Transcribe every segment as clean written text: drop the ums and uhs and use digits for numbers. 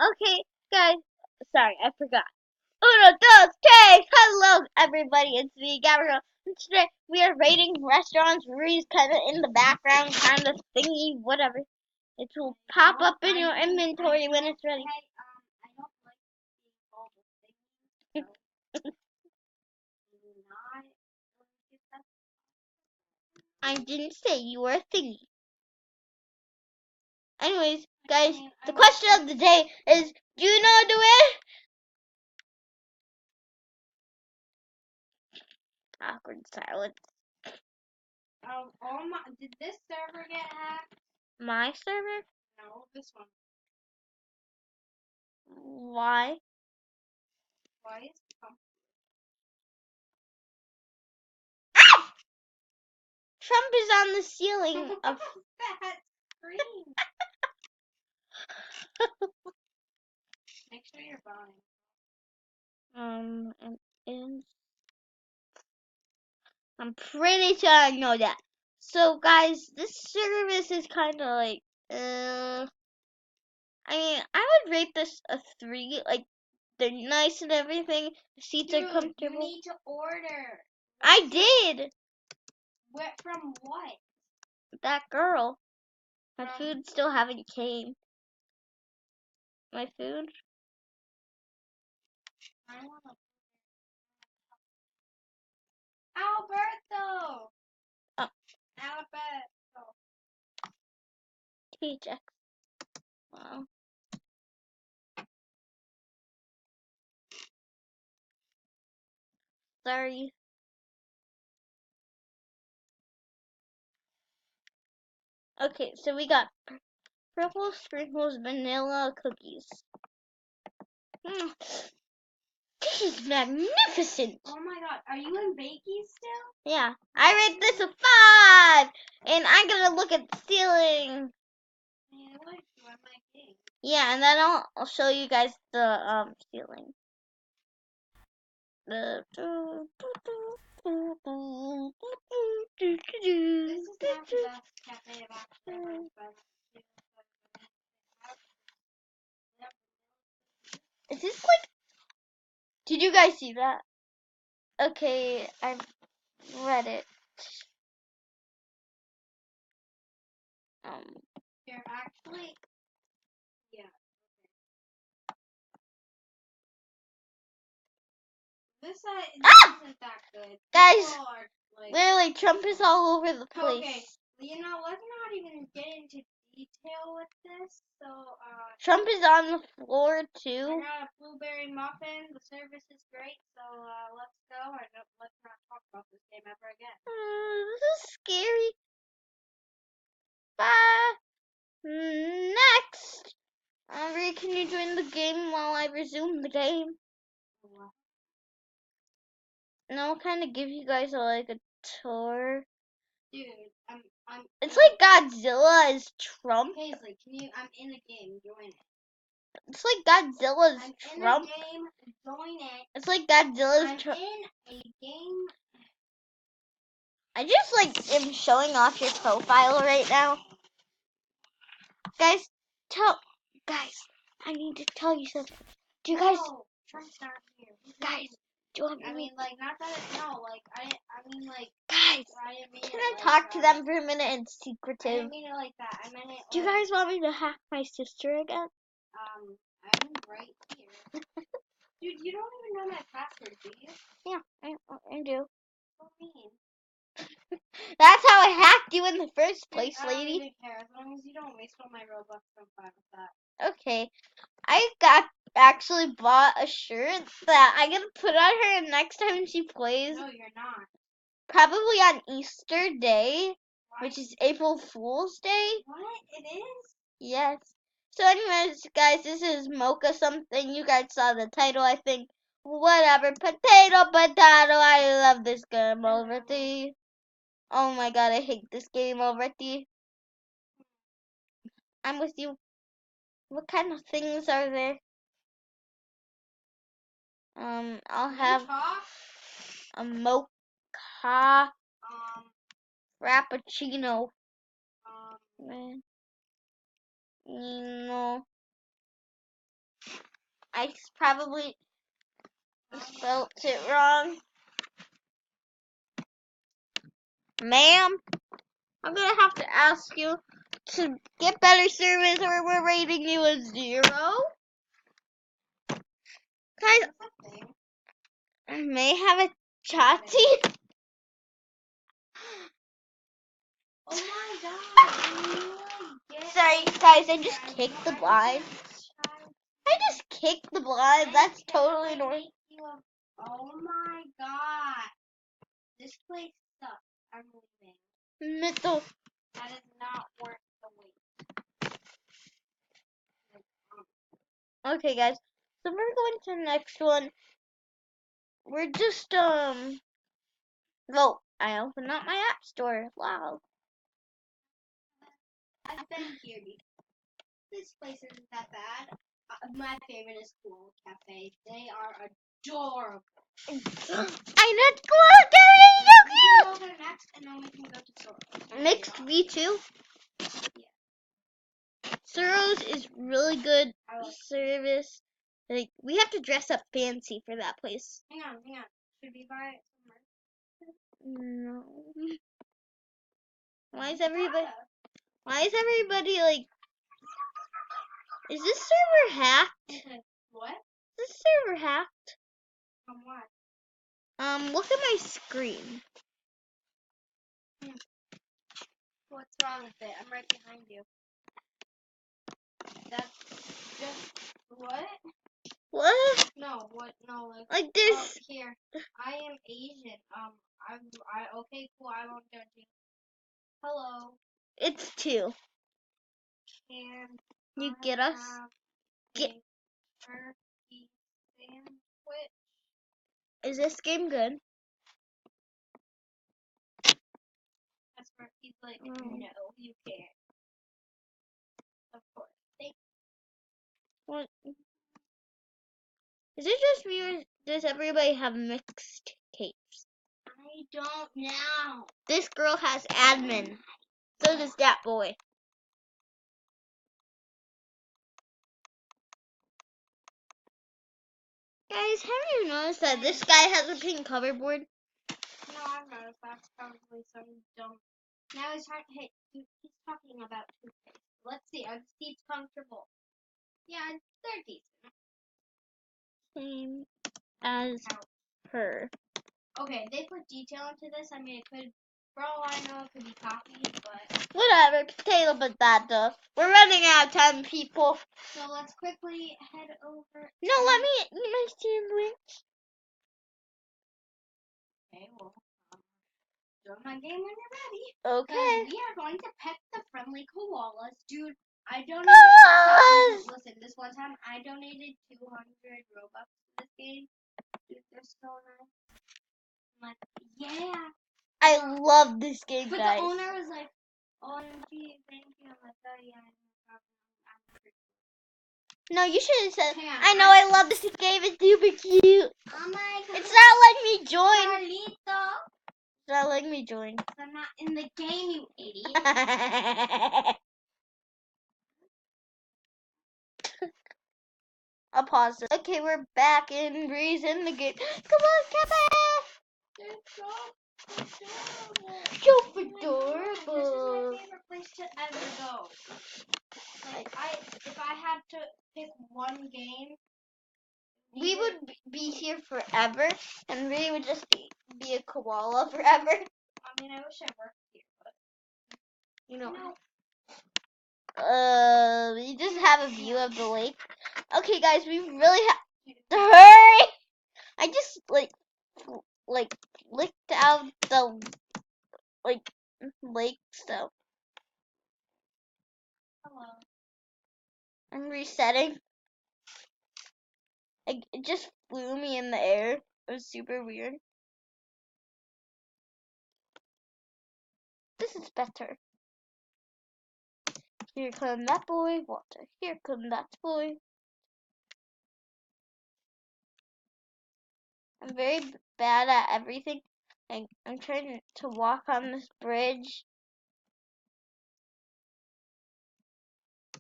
Okay, guys. Sorry, I forgot. Uno, dos, tres. Hello, everybody. It's me, Gabriel. And today we are rating restaurants. Ruri's kind of in the background, kind of thingy, whatever. It will pop up in your inventory when it's ready. I don't like being called a thingy, so not I didn't say you were a thingy. Anyways, guys, the question of the day is, do you know how to do it? Awkward silence. Did this server get hacked? My server? No, this one. Why? Why is it Trump is on the ceiling of that screen? Make sure you're buying. and I'm pretty sure I know that. So guys, this service is kind of like, I mean, I would rate this a 3. Like, they're nice and everything. The seats are comfortable. You need to order. I did. From what? That girl. My food still haven't came. My food? I want to. Alberto. Oh. Alberto. THX. Wow. Sorry. Okay, so we got purple sprinkles vanilla cookies. This is magnificent. Oh my god, are you in Bakey still? Yeah, I rate this a 5, and I'm gonna look at the ceiling. Yeah, and then I'll show you guys the ceiling. This is not the best cafe I've ever been. Is this like? Did you guys see that? Okay, I read it. Here, actually, yeah. This side isn't that good. Guys, are, like, literally, Trump is all over the place. Okay, let's not even get into detail with this. So, Trump is on the floor too. I got a blueberry muffin. The service is great. So, let's go. Let's not talk about this game ever again. This is scary. Bye. Next. Ray, can you join the game while I resume the game? What? And I'll kind of give you guys like a tour. Dude, It's like Godzilla is Trump. Paisley, I'm in the game. Join it. It's like Godzilla's Trump. In the game. Join it. It's like Godzilla's Trump. I'm in a game. I just like am showing off your profile right now. Guys, I need to tell you something. Do you guys? Trump's not here. Guys, do you want me? I mean, like, not that I mean, like, guys, I didn't mean can it I like talk to that. them for a minute and I secretive? didn't mean it like that. I meant it. Do you guys want me to hack my sister again? I'm right here. Dude, you don't even know my password, do you? Yeah, I do. What do you mean? That's how I hacked you in the first place, I don't lady. even care. As long as you don't waste all my Robux, I'm fine with that. Okay. I actually bought a shirt that I'm gonna put on her next time she plays. No, you're not. Probably on Easter Day, Why? which is April Fool's Day. What? It is? Yes. So anyways, guys, this is Mocha something. You guys saw the title, I think. Whatever. Potato, potato. I love this game already. Oh my god, I hate this game already. I'm with you. What kind of things are there? I'll have a mocha frappuccino. No. I probably spelt it wrong. Ma'am, I'm gonna have to ask you to get better service or we're rating you a 0. Guys, I may have a chatty. Oh my god. Sorry, guys, I just kicked the blind. I just kicked the blind. That's totally normal. Oh my god. This place sucks. I'm leaving. Middle. That is not worth the wait. Okay, guys. So we're going to the next one. We're just well, I opened up my app store. Wow. I've been here before. This place isn't that bad. My favorite is Cool Cafe. They are adorable. I know Cool Cafe is so We can go there next, and then we can go to Soros. cute. Mixed V2. Soros is really good service. Like we have to dress up fancy for that place. Hang on. Should we buy some merch? No. Why is everybody like? Is this server hacked? What? Is this server hacked? What? Look at my screen. What's wrong with it? I'm right behind you. That's just what? What? No, what? No, Like this? Here. I am Asian. Okay, cool. I won't judge you. Hello. It's 2. Can You I get us? have Get. a turkey sandwich? Is this game good? That's where he's like, no, you can't. Of course. Thank What? Is it just me or does everybody have mixed tapes? I don't know. This girl has admin. So does that boy. Guys, have you noticed that this guy has a pink coverboard? No, I've noticed that's probably some dumb. Now he's talking about toothpaste. Let's see, are the seats comfortable? Yeah, they're decent. Same as her. Okay, they put detail into this. I mean, it could, for all I know, it could be copied, but Whatever, potato patata. We're running out of time, people. so let's quickly head over. No, let me eat my sandwich. Okay, well, join my game when you're ready. Okay. We are going to pet the friendly koalas, dude. I donated. Koalas! Listen, this one time I donated 200 Robux to this game. Dude, they're so nice. I'm like, yeah. I love this game, But guys. the owner was like, OMG, thank you. I'm like, oh yeah, no problem. No, you should have said, Hang on, I know I love this game, it's super cute. Oh my god. It's not letting me join. Carlito. It's not letting me join. I'm not in the game, you idiot. I'll pause this. Okay, we're back in Breeze in the game. Come on, Kappa! It's So adorable. adorable. This is my favorite place to ever go. Like, if I had to pick one game, We would be here forever, and we would just be a koala forever. I mean, I wish I worked here, but You know. no. We just have a view of the lake. Okay, guys, we really have to hurry. I just like licked out the lake, so Hello. I'm resetting. It just flew me in the air. It was super weird. This is better. Here come that boy, water. Here come that boy. I'm very bad at everything. I'm trying to walk on this bridge.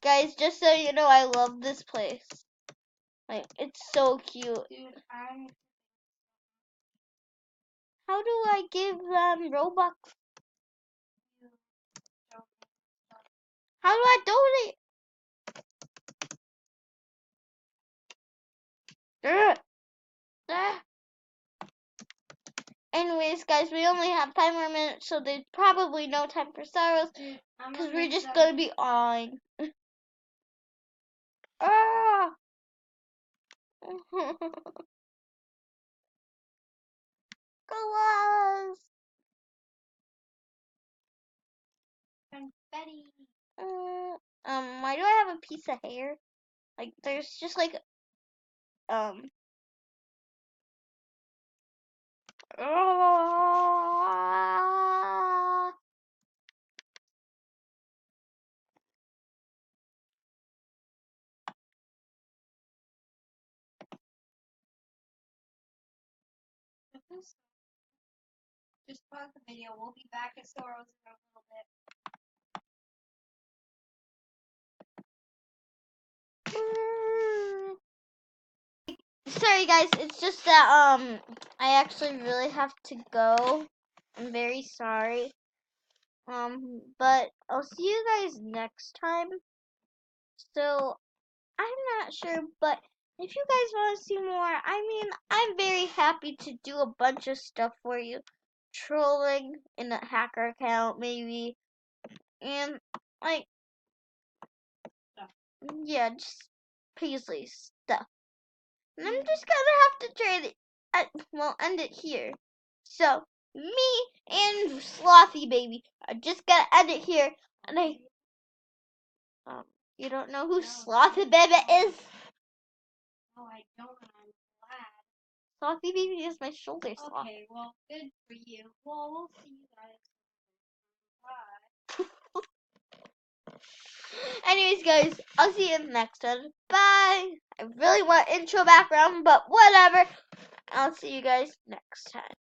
Guys, just so you know, I love this place. Like, it's so cute. Dude, How do I give them Robux? you don't stuff. How do I donate? Ugh. Ugh. Anyways, guys, we only have 5 more minutes, so there's probably no time for sorrows, Dude, I'm because gonna we're make just them. gonna be on. Ah! Koalas! Confetti. Why do I have a piece of hair? Like, there's just like, ah! Just pause the video. We'll be back at Soros in a little bit. Sorry guys, it's just that I actually really have to go. I'm very sorry. But I'll see you guys next time. So I'm not sure, but if you guys want to see more, I mean, I'm very happy to do a bunch of stuff for you. Trolling in a hacker account, maybe. And, like, yeah, just Paisley stuff. And I'm just gonna have to trade it. End it here. So, me and Slothy Baby are just gonna end it here. And you don't know who Slothy Baby is? Oh, I don't. I'm glad. Slothy Baby is my shoulder sloth. Okay, well, good for you. Well, we'll see you guys. Bye. Anyways, guys, I'll see you in the next one. Bye. I really want intro background, but whatever. I'll see you guys next time.